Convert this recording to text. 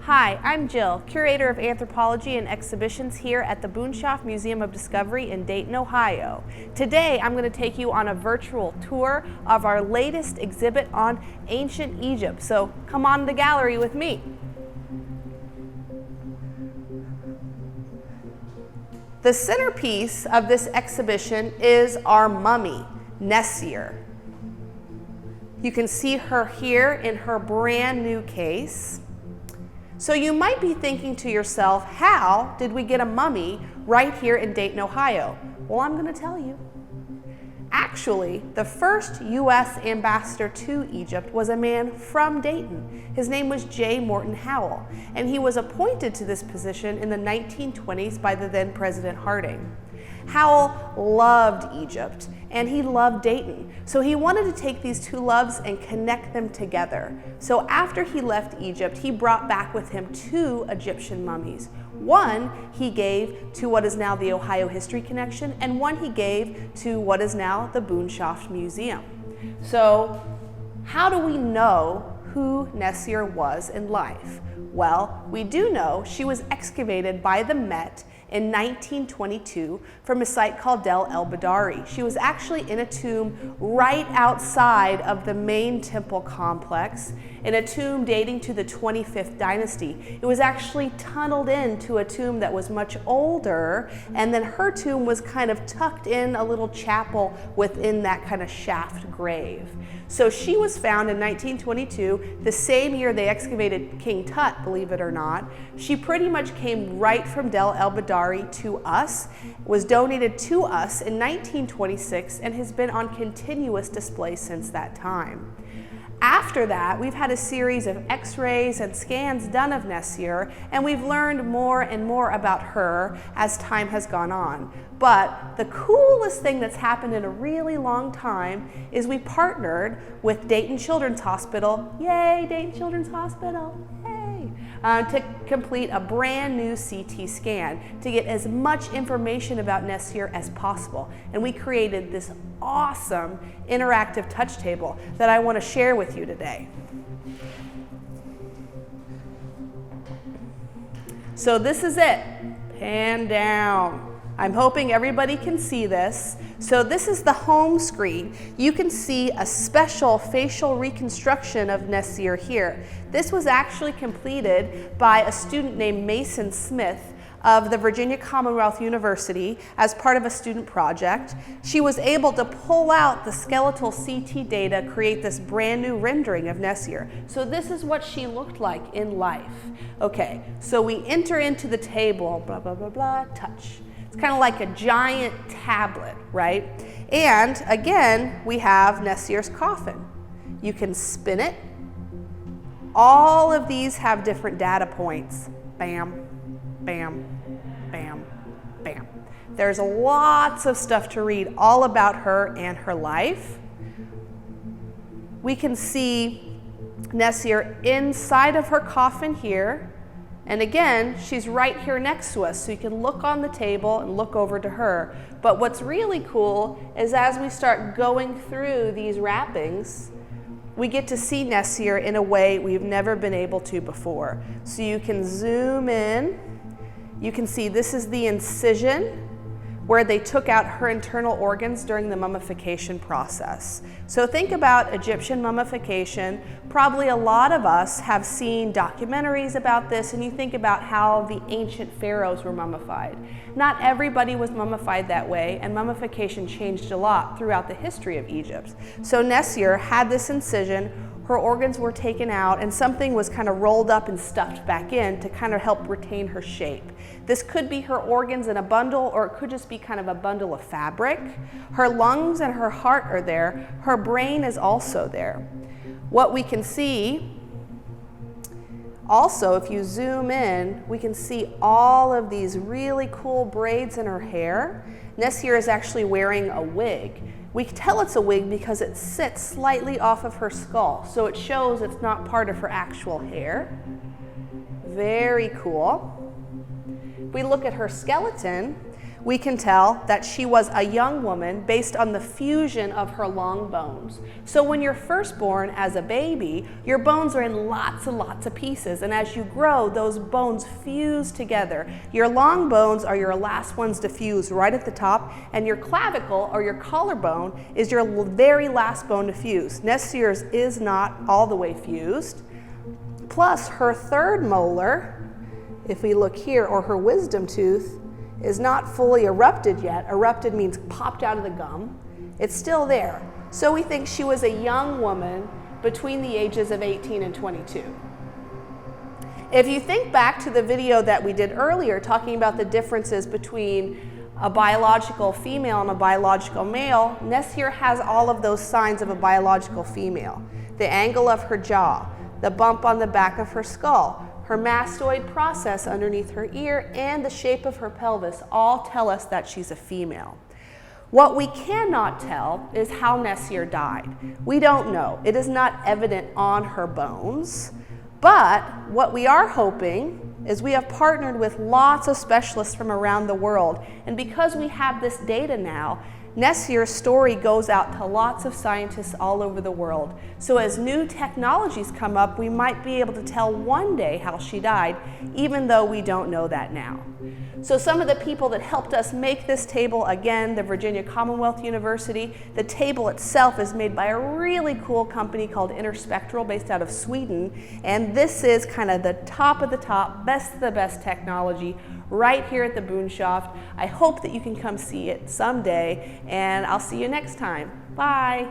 Hi, I'm Jill, Curator of Anthropology and Exhibitions here at the Boonshoff Museum of Discovery in Dayton, Ohio. Today, I'm going to take you on a virtual tour of our latest exhibit on ancient Egypt. So come on to the gallery with me. The centerpiece of this exhibition is our mummy, Nessie. You can see her here in her brand new case. So you might be thinking to yourself, how did we get a mummy right here in Dayton, Ohio? Well, I'm going to tell you. Actually, the first U.S. ambassador to Egypt was a man from Dayton. His name was J. Morton Howell, and he was appointed to this position in the 1920s by the then President Harding. Howell loved Egypt, and he loved Dayton, so he wanted to take these two loves and connect them together. So after he left Egypt, he brought back with him two Egyptian mummies. One he gave to what is now the Ohio History Connection, and one he gave to what is now the Boonshoff Museum. So how do we know who Nessie was in life? Well, we do know she was excavated by the Met in 1922 from a site called Del El Badari. She was actually in a tomb right outside of the main temple complex, in a tomb dating to the 25th dynasty. It was actually tunneled into a tomb that was much older, and then her tomb was kind of tucked in a little chapel within that kind of shaft grave. So she was found in 1922, the same year they excavated King Tut, believe it or not. She pretty much came right from Del El Badari to us, was donated to us in 1926, and has been on continuous display since that time. After that, we've had a series of x-rays and scans done of Nessie, and we've learned more and more about her as time has gone on. But the coolest thing that's happened in a really long time is we partnered with Dayton Children's Hospital, yay, Dayton Children's Hospital, yay, to complete a brand new CT scan to get as much information about Nessie as possible. And we created this awesome interactive touch table that I want to share with you today. So this is it, pan down. I'm hoping everybody can see this. So this is the home screen. You can see a special facial reconstruction of Nessie here. This was actually completed by a student named Mason Smith of the Virginia Commonwealth University as part of a student project. She was able to pull out the skeletal CT data, create this brand new rendering of Nessie. So this is what she looked like in life. Okay, so we enter into the table, blah, blah, blah, blah, touch. It's kind of like a giant tablet, right? And again, we have Nessie's coffin. You can spin it. All of these have different data points. Bam, bam, bam, bam. There's lots of stuff to read all about her and her life. We can see Nessie inside of her coffin here. And again, she's right here next to us, so you can look on the table and look over to her. But what's really cool is as we start going through these wrappings, we get to see Nessie in a way we've never been able to before. So you can zoom in. You can see this is the incision where they took out her internal organs during the mummification process. So think about Egyptian mummification. Probably a lot of us have seen documentaries about this, and you think about how the ancient pharaohs were mummified. Not everybody was mummified that way, and mummification changed a lot throughout the history of Egypt. So Nessie had this incision, her organs were taken out, and something was kind of rolled up and stuffed back in to kind of help retain her shape. This could be her organs in a bundle, or it could just be kind of a bundle of fabric. Her lungs and her heart are there. Her brain is also there. What we can see also, if you zoom in, we can see all of these really cool braids in her hair. Nessie is actually wearing a wig. We can tell it's a wig because it sits slightly off of her skull, so it shows it's not part of her actual hair. Very cool. If we look at her skeleton, we can tell that she was a young woman based on the fusion of her long bones. So when you're first born as a baby, your bones are in lots and lots of pieces, and as you grow, those bones fuse together. Your long bones are your last ones to fuse right at the top, and your clavicle or your collarbone is your very last bone to fuse. Nessie's is not all the way fused. Plus, her third molar, if we look here, or her wisdom tooth, is not fully erupted yet. Erupted means popped out of the gum. It's still there. So we think she was a young woman between the ages of 18 and 22. If you think back to the video that we did earlier talking about the differences between a biological female and a biological male, Nessie has all of those signs of a biological female. The angle of her jaw, the bump on the back of her skull, her mastoid process underneath her ear, and the shape of her pelvis all tell us that she's a female. What we cannot tell is how Nessie died. We don't know. It is not evident on her bones. But what we are hoping is we have partnered with lots of specialists from around the world. And because we have this data now, Nessie's story goes out to lots of scientists all over the world. So as new technologies come up, we might be able to tell one day how she died, even though we don't know that now. So some of the people that helped us make this table, again, the Virginia Commonwealth University. The table itself is made by a really cool company called Interspectral, based out of Sweden. And this is kind of the top of the top, best of the best technology right here at the Boonshaft. I hope that you can come see it someday, and I'll see you next time. Bye.